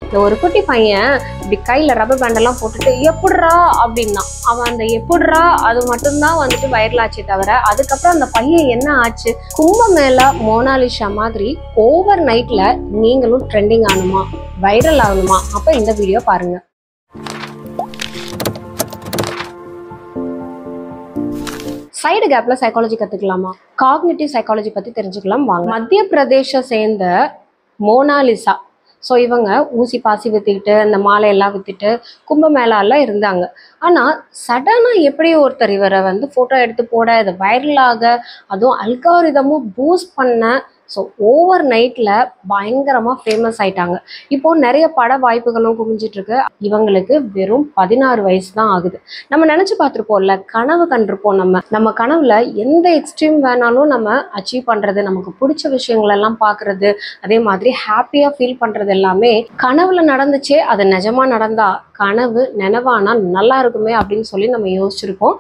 இந்த ஒரு குட்டி பையன் இப்படி கையில ரப்பர் பேண்டெல்லாம் போட்டுட்டு எப்படிரா அப்படின்னா அவன் அந்த எப்படிரா அது மட்டும்தான் வந்துட்டு வைரல் ஆச்சே தவிர அதுக்கப்புறம் அந்த பையன் என்ன ஆச்சு? கும்பமேளா மோனாலிசா மாதிரி ஓவர் நைட்ல நீங்களும் ட்ரெண்டிங் ஆகணுமா, வைரல் ஆகணுமா? அப்ப இந்த வீடியோ பாருங்க. சைடு கேப்ல சைக்காலஜி கத்துக்கலாமா? காக்னிட்டிவ் சைக்காலஜி பத்தி தெரிஞ்சுக்கலாம் வாங்க. மத்திய பிரதேச சேர்ந்த மோனாலிசா, ஸோ இவங்க ஊசி பாசி வித்துக்கிட்டு இந்த மாலையெல்லாம் வித்துட்டு கும்பமேளால இருந்தாங்க. ஆனால் சடனாக எப்படி ஒருத்தர் இவரை வந்து ஃபோட்டோ எடுத்து போட, இதை வைரலாக, அதுவும் அல்காரிதமும் பூஸ்ட் பண்ண, ஸோ ஓவர் நைட்டில் பயங்கரமாக ஃபேமஸ் ஆயிட்டாங்க. இப்போ நிறைய பட வாய்ப்புகளும் குவிஞ்சிட்டு இருக்கு. இவங்களுக்கு வெறும் 16 வயசு தான் ஆகுது. நம்ம நினச்சி பார்த்துருப்போம்ல, கனவு கண்டிருப்போம். நம்ம கனவுல எந்த எக்ஸ்ட்ரீம் வேணாலும் நம்ம அச்சீவ் பண்ணுறது, நமக்கு பிடிச்ச விஷயங்கள் எல்லாம் பார்க்குறது, அதே மாதிரி ஹாப்பியாக ஃபீல் பண்ணுறது எல்லாமே கனவுல நடந்துச்சே, அது நிஜமாக நடந்தா கனவு நினைவானா நல்லா இருக்குமே அப்படின்னு சொல்லி நம்ம யோசிச்சிருப்போம்.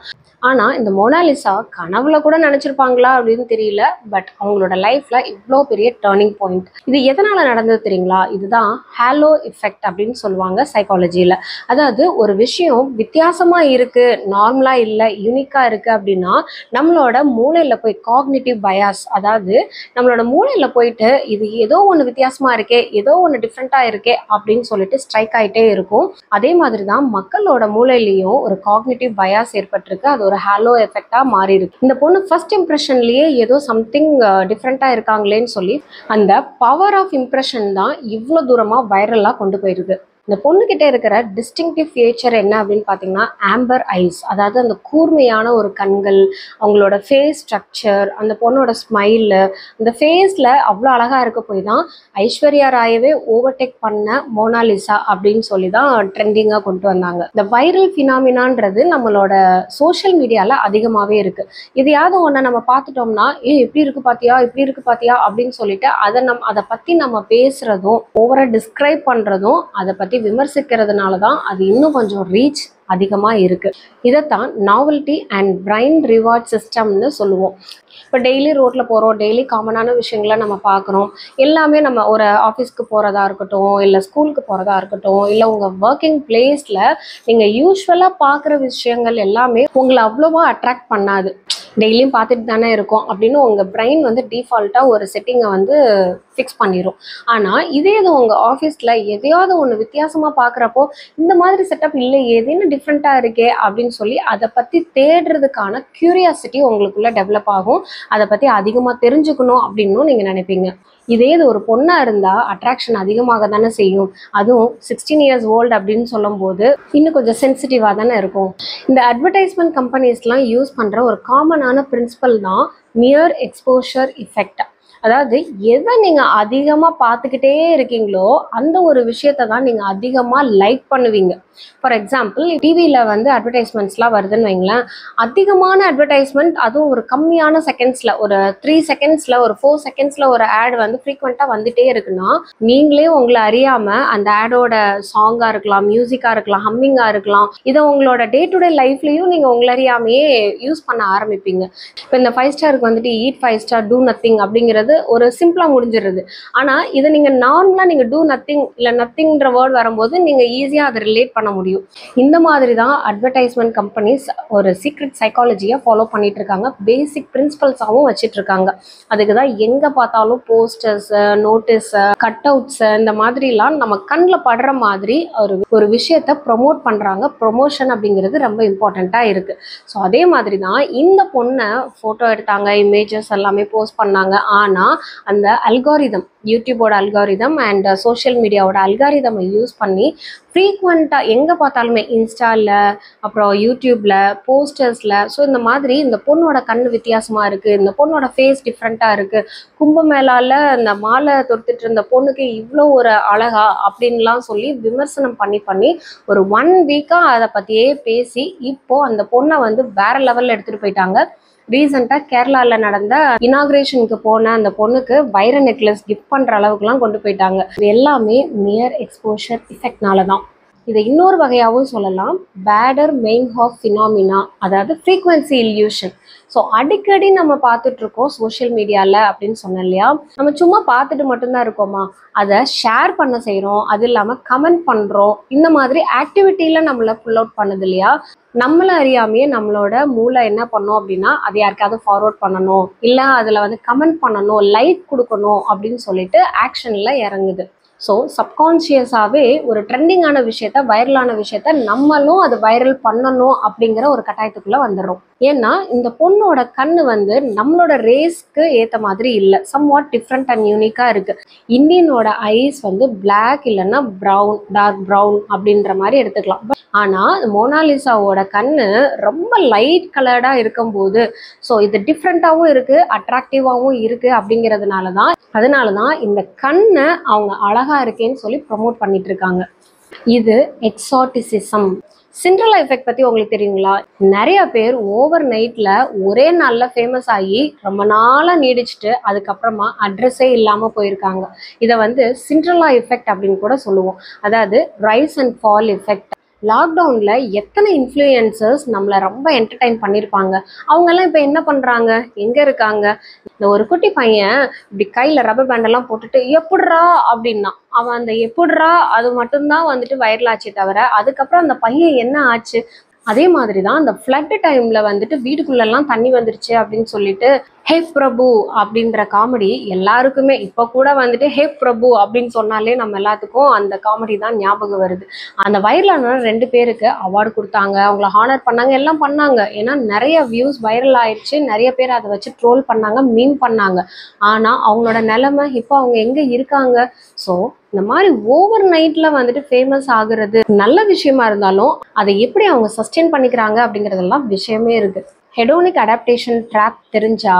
ஆனால் இந்த மோனாலிசா கனவுல கூட நினச்சிருப்பாங்களா அப்படின்னு தெரியல. பட் அவங்களோட லைஃப்பில் இவ்வளோ பெரிய டேர்னிங் பாயிண்ட். இது எதனால் நடந்தது தெரியுங்களா? இதுதான் ஹேலோ எஃபெக்ட் அப்படின்னு சொல்லுவாங்க சைக்காலஜியில். அதாவது ஒரு விஷயம் வித்தியாசமாக இருக்குது, நார்மலாக இல்லை, யூனிக்காக இருக்குது அப்படின்னா நம்மளோட மூளையில் போய் காக்னிட்டிவ் பயாஸ், அதாவது நம்மளோட மூளையில் போயிட்டு இது ஏதோ ஒன்று வித்தியாசமாக இருக்கே, ஏதோ ஒன்று டிஃப்ரெண்ட்டாக இருக்கே அப்படின்னு சொல்லிட்டு ஸ்ட்ரைக் ஆகிட்டே இருக்கும். அதே மாதிரி தான் மக்களோட மூளையிலையும் ஒரு காக்னிட்டிவ் பயாஸ் ஏற்பட்டிருக்கு. அது ஒரு ஹாலோ எஃபெக்டா மாறி இருக்கு. இந்த பொண்ணு ஃபர்ஸ்ட் இம்ப்ரெஷன்லயே ஏதோ சம்திங் டிஃப்ரெண்டா இருக்காங்களேன்னு சொல்லி அந்த பவர் ஆஃப் இம்ப்ரெஷன் தான் இவ்வளோ தூரமா வைரலா கொண்டு போயிருக்கு. இந்த பொண்ணுகிட்ட இருக்கிற டிஸ்டிங்டிவ் ஃபீச்சர் என்ன அப்படின்னு பார்த்தீங்கன்னா ஆம்பர் ஐஸ், அதாவது அந்த கூர்மையான ஒரு கண்கள், அவங்களோட ஃபேஸ் ஸ்ட்ரக்சர், அந்த பொண்ணோட ஸ்மைலு, அந்த ஃபேஸில் அவ்வளோ அழகாக இருக்க போய் தான் ஐஸ்வர்யா ராயவே ஓவர்டேக் பண்ண மோனாலிசா அப்படின்னு சொல்லி தான் ட்ரெண்டிங்காக கொண்டு வந்தாங்க. இந்த வைரல் ஃபினாமினான்றது நம்மளோட சோஷியல் மீடியாவில் அதிகமாகவே இருக்குது. இதையாவது ஒன்றை நம்ம பார்த்துட்டோம்னா எப்படி இருக்குது பார்த்தியா, இப்படி இருக்குது பார்த்தியா அப்படின்னு சொல்லிட்டு அதை பற்றி நம்ம பேசுகிறதும் ஓவராக டிஸ்கிரைப் பண்ணுறதும் அதை பற்றி விமர்சிக்கிறதுனால தான் அது இன்னும் கொஞ்சம் ரீச் அதிகமாக இருக்குது. இதைத்தான் நாவல்ட்டி அண்ட் பிரைன் ரிவார்ட் சிஸ்டம்னு சொல்லுவோம். இப்போ டெய்லி ரோட்டில் போகிறோம், டெய்லி காமனான விஷயங்களை நம்ம பார்க்குறோம். எல்லாமே நம்ம ஒரு ஆஃபீஸ்க்கு போகிறதா இருக்கட்டும், இல்லை ஸ்கூலுக்கு போகிறதா இருக்கட்டும், இல்லை உங்கள் ஒர்க்கிங் பிளேஸில் நீங்கள் யூஸ்வலாக பார்க்குற விஷயங்கள் எல்லாமே உங்களை அவ்வளோவா அட்ராக்ட் பண்ணாது. டெய்லியும் பார்த்துட்டு தானே இருக்கோம் அப்படின்னு உங்கள் பிரெயின் வந்து டிஃபால்ட்டாக ஒரு செட்டிங்கை வந்து ஃபிக்ஸ் பண்ணிடும். ஆனால் இதே இது உங்கள் ஆஃபீஸில் எதையாவது ஒன்று வித்தியாசமாக பார்க்குறப்போ இந்த மாதிரி செட்டப் இல்லை, எதுன்னு டிஃப்ரெண்ட்டாக இருக்கே அப்படின்னு சொல்லி அதை பற்றி தேடுறதுக்கான க்யூரியாசிட்டி உங்களுக்குள்ளே டெவலப் ஆகும். அதை பற்றி அதிகமாக தெரிஞ்சுக்கணும் அப்படின்னும் நீங்கள் நினைப்பீங்க. இதே இது ஒரு பொண்ணாக இருந்தால் அட்ராக்ஷன் அதிகமாக தானே செய்யும். அதுவும் 16 இயர்ஸ் ஓல்டு அப்படின்னு சொல்லும் போது இன்னும் கொஞ்சம் சென்சிட்டிவாக தானே இருக்கும். இந்த அட்வர்டைஸ்மெண்ட் கம்பெனிஸ்லாம் யூஸ் பண்ணுற ஒரு காமனான பிரின்சிபல் தான் மியர் எக்ஸ்போஷர் எஃபெக்ட். அதாவது எதை நீங்கள் அதிகமாக பார்த்துக்கிட்டே இருக்கீங்களோ அந்த ஒரு விஷயத்தை தான் நீங்கள் அதிகமாக லைக் பண்ணுவீங்க. ஃபார் எக்ஸாம்பிள் டிவியில் வந்து அட்வர்டைஸ்மெண்ட்ஸ்லாம் வருதுன்னு வைங்களேன், அதிகமான அட்வர்டைஸ்மெண்ட், அதுவும் ஒரு கம்மியான செகண்ட்ஸில், ஒரு 3 செகண்ட்ஸில், ஒரு 4 செகண்ட்ஸில் ஒரு ஆட் வந்து ஃப்ரீக்வெண்ட்டாக வந்துட்டே இருக்குன்னா நீங்களே உங்களை அறியாமல் அந்த ஆடோட சாங்காக இருக்கலாம், மியூசிக்காக இருக்கலாம், ஹம்மிங்காக இருக்கலாம், இதை உங்களோட டே டு டே லைஃப்லையும் நீங்கள் உங்களை அறியாமையே யூஸ் பண்ண ஆரம்பிப்பீங்க. இப்போ இந்த 5 ஸ்டாருக்கு வந்துட்டு ஈட் 5 ஸ்டார் டூ நத்திங் அப்படிங்கிறது ஒரு சிம்பிளாக முடிஞ்சிடுது. ஆனால் இதை நீங்கள் நார்மலாக நீங்கள் டூ நத்திங் இல்லை நத்திங்ன்ற வேர்ட் வரும்போது நீங்கள் ஈஸியாக அதை ரிலேட் பண்ண முடியும். இந்த மாதிரி தான் அட்வர்டைஸ்மெண்ட் கம்பெனிஸ் ஒரு சீக்ரெட் சைக்காலஜியை ஃபாலோ பண்ணிட்டு இருக்காங்க, பேசிக் பிரின்சிபல்ஸாகவும் வச்சுட்டு இருக்காங்க. அதுக்கு தான் எங்கே பார்த்தாலும் போஸ்டர்ஸ், நோட்டீஸ், கட் அவுட்ஸ், இந்த மாதிரிலாம் நம்ம கண்ணில் படுற மாதிரி ஒரு விஷயத்தை ப்ரொமோட் பண்ணுறாங்க. ப்ரொமோஷன் அப்படிங்கிறது ரொம்ப இம்பார்ட்டண்ட்டாக இருக்குது. ஸோ அதே மாதிரி தான் இந்த பொண்ணை ஃபோட்டோ எடுத்தாங்க, இமேஜஸ் எல்லாமே போஸ்ட் பண்ணாங்க. ஆனால் அந்த அல்காரிதம், யூடியூபோட அல்காரிதம் அண்ட் சோஷியல் மீடியாவோட அல்காரிதமை யூஸ் பண்ணி ஃப்ரீக்வெண்ட்டாக எங்கே பார்த்தாலுமே இன்ஸ்டாவில், அப்புறம் யூடியூப்பில், போஸ்டர்ஸில், ஸோ இந்த மாதிரி இந்த பொண்ணோட கண் வித்தியாசமாக இருக்குது, இந்த பொண்ணோட ஃபேஸ் டிஃப்ரெண்ட்டாக இருக்குது, கும்பமேளாவில் இந்த மாலை தொடுத்துட்டு இருந்த பொண்ணுக்கு இவ்வளோ ஒரு அழகா அப்படின்லாம் சொல்லி விமர்சனம் பண்ணி ஒரு 1 வீக்காக அதை பற்றியே பேசி இப்போது அந்த பொண்ணை வந்து வேறு லெவலில் எடுத்துகிட்டு போயிட்டாங்க. ரீசெண்டாக கேரளாவில் நடந்த இனாக்ரேஷனுக்கு போன அந்த பொண்ணுக்கு வைர நெக்லஸ் கிஃப்ட் பண்ணுற அளவுக்குலாம் கொண்டு போயிட்டாங்க. இது எல்லாமே மியர் எக்ஸ்போஷர் எஃபெக்ட்னால தான். இதை இன்னொரு வகையாகவும் சொல்லலாம், பேடர் மெயின்ஹாஃப் ஃபினாமினா, அதாவது ஃப்ரீக்வன்சி இல்யூஷன். ஸோ அடிக்கடி நம்ம பார்த்துட்டு இருக்கோம் சோஷியல் மீடியாவில் அப்படின்னு சொன்னேன் இல்லையா. நம்ம சும்மா பார்த்துட்டு மட்டும்தான் இருக்கோமா, அதை ஷேர் பண்ண செய்கிறோம், அது இல்லாமல் கமெண்ட் பண்ணுறோம். இந்த மாதிரி ஆக்டிவிட்டியில் நம்மளை புல் அவுட் பண்ணுது இல்லையா. நம்மளை அறியாமையே நம்மளோட மூளை என்ன பண்ணோம் அப்படின்னா, அதை யாருக்காவது ஃபார்வர்ட் பண்ணணும், இல்லை அதில் வந்து கமெண்ட் பண்ணணும், லைக் கொடுக்கணும் அப்படின்னு சொல்லிட்டு ஆக்ஷனில் இறங்குது. ஸோ சப்கான்ஷியஸாகவே ஒரு ட்ரெண்டிங்கான விஷயத்த, வைரலான விஷயத்த நம்மளும் அது வைரல் பண்ணணும் அப்படிங்கிற ஒரு கட்டாயத்துக்குள்ளே வந்துடுறோம். ஏன்னா இந்த பொண்ணோட கண்ணு வந்து நம்மளோட ரேஸ்க்கு ஏற்ற மாதிரி இல்லை, சம்வாட் டிஃப்ரெண்ட் அண்ட் யூனிக்காக இருக்குது. இந்தியனோட ஐஸ் வந்து பிளாக் இல்லைன்னா ப்ரௌன், டார்க் ப்ரௌன் அப்படின்ற மாதிரி எடுத்துக்கலாம். ஆனால் மோனாலிசாவோட கண்ணு ரொம்ப லைட் கலர்டாக இருக்கும்போது, ஸோ இது டிஃப்ரெண்ட்டாகவும் இருக்குது, அட்ராக்டிவாகவும் இருக்குது. அதனால தான் இந்த கண்ணை அவங்க அழகாக இருக்கேன்னு சொல்லி ப்ரொமோட் பண்ணிட்டு இருக்காங்க. இது எக்ஸாட்டிசிசம். சிண்ட்ரெல்லா எஃபெக்ட் பற்றி உங்களுக்கு தெரியுங்களா? நிறைய பேர் ஓவர் நைட்டில் ஒரே நாளில் ஃபேமஸ் ஆகி ரொம்ப நாளாக நீடிச்சுட்டு அதுக்கப்புறமா அட்ரஸே இல்லாமல் போயிருக்காங்க. இதை வந்து சிண்ட்ரெல்லா எஃபெக்ட் அப்படின்னு கூட சொல்லுவோம். அதாவது ரைஸ் அண்ட் ஃபால் எஃபெக்ட். லாக்டவுனில் எத்தனை இன்ஃப்ளூயன்சர்ஸ் நம்மளை ரொம்ப என்டர்டைன் பண்ணியிருப்பாங்க. அவங்கெல்லாம் இப்போ என்ன பண்ணுறாங்க, எங்கே இருக்காங்க? இந்த ஒரு குட்டி பையன் இப்படி கையில் ரப்பர் பேண்டெல்லாம் போட்டுட்டு எப்புட்றா அப்படின்னா, அவன் அந்த எப்புட்றா அது மட்டும்தான் வந்துட்டு வைரல் ஆச்சே தவிர அதுக்கப்புறம் அந்த பையன் என்ன ஆச்சு? அதே மாதிரி தான் அந்த ஃப்ளட் டைமில் வந்துட்டு வீட்டுக்குள்ளெல்லாம் தண்ணி வந்துருச்சு அப்படின்னு சொல்லிட்டு ஹே பிரபு அப்படின்ற காமெடி எல்லாருக்குமே இப்போ கூட வந்துட்டு ஹே பிரபு அப்படின்னு சொன்னாலே நம்ம எல்லாத்துக்கும் அந்த காமெடி தான் ஞாபகம் வருது. அந்த வைரலான 2 பேருக்கு அவார்டு கொடுத்தாங்க, அவங்கள ஹானர் பண்ணாங்க, எல்லாம் பண்ணாங்க. ஏன்னா நிறைய வியூஸ் வைரல் ஆயிடுச்சு, நிறைய பேர் அதை வச்சு ட்ரோல் பண்ணாங்க, மீம் பண்ணாங்க. ஆனால் அவங்களோட நிலைமை இப்போ அவங்க எங்கே இருக்காங்க? ஸோ இந்த மாதிரி ஓவர் நைட்டில் வந்துட்டு ஃபேமஸ் ஆகுறது நல்ல விஷயமா இருந்தாலும் அதை எப்படி அவங்க சஸ்டெயின் பண்ணிக்கிறாங்க அப்படிங்கிறதெல்லாம் விஷயமே இருக்குது. ஹெடோனிக் அடாப்டேஷன் ட்ராப் தெரிஞ்சா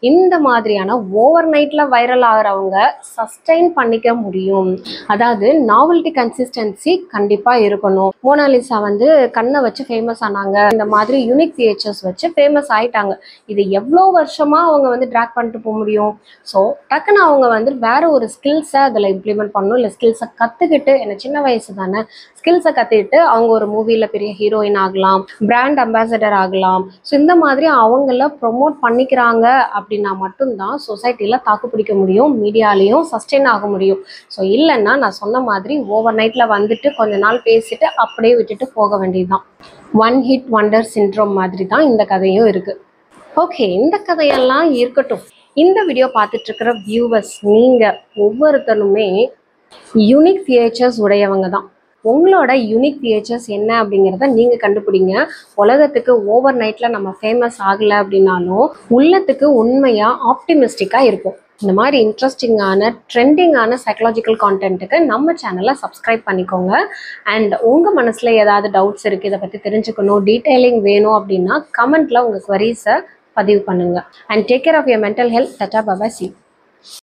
இந்த மாதிரியான ஓவர் நைட்ல வைரல் ஆகிறவங்க சஸ்டெயின் பண்ணிக்க முடியும். அதாவது நாவல்டி கன்சிஸ்டன்சி கண்டிப்பா இருக்கணும். மோனாலிசா வந்து கண்ணை வச்சு ஃபேமஸ் ஆனாங்க, இந்த மாதிரி யூனிக் ஃபீச்சர்ஸ் வச்சு ஃபேமஸ் ஆயிட்டாங்க. இது எவ்வளோ வருஷமா அவங்க வந்து ட்ராக் பண்ணிட்டு போக முடியும்? ஸோ டக்குன்னு அவங்க வந்து வேற ஒரு ஸ்கில்ஸை அதில் இம்ப்ளிமெண்ட் பண்ணணும், இல்லை ஸ்கில்ஸை கற்றுக்கிட்டு, என்ன சின்ன வயசு தானே, ஸ்கில்ஸை கற்றுக்கிட்டு அவங்க ஒரு மூவியில் பெரிய ஹீரோயின் ஆகலாம், பிராண்ட் அம்பாசடர் ஆகலாம். ஸோ இந்த மாதிரி அவங்கள ப்ரொமோட் பண்ணிக்கிறாங்க அப்படின்னா மட்டும்தான் சொசைட்டியில் தாக்கு பிடிக்க முடியும், மீடியாலேயும் சஸ்டெயின் ஆக முடியும். ஸோ இல்லைன்னா நான் சொன்ன மாதிரி ஓவர் நைட்டில் வந்துட்டு கொஞ்ச நாள் பேசிட்டு அப்படியே விட்டுட்டு போக வேண்டியதுதான். ஒன் ஹிட் வண்டர் சிண்ட்ரோம் மாதிரி தான் இந்த கதையும் இருக்குது. ஓகே, இந்த கதையெல்லாம் இருக்கட்டும். இந்த வீடியோ பார்த்துட்டு இருக்கிற வியூவர்ஸ் நீங்கள் ஒவ்வொருத்தருமே யூனிக் ஃபீச்சர்ஸ் உடையவங்க தான். உங்களோட யூனிக் ஃபீச்சர்ஸ் என்ன அப்படிங்கிறத நீங்கள் கண்டுபிடிங்க. உலகத்துக்கு ஓவர் நைட்டில் நம்ம ஃபேமஸ் ஆகலை அப்படின்னாலும் உள்ளத்துக்கு உண்மையாக ஆப்டிமிஸ்டிக்காக இருக்கும். இந்த மாதிரி இன்ட்ரெஸ்டிங்கான ட்ரெண்டிங்கான சைக்கலாஜிக்கல் கான்டென்ட்டுக்கு நம்ம சேனலை சப்ஸ்கிரைப் பண்ணிக்கோங்க. அண்ட் உங்கள் மனசில் ஏதாவது டவுட்ஸ் இருக்குது, இதை பற்றி தெரிஞ்சுக்கணும், டீட்டெயிலிங் வேணும் அப்படின்னா கமெண்ட்டில் உங்கள் குவரிஸை பதிவு பண்ணுங்கள். And take care of your mental health. Tata, bye bye, see you.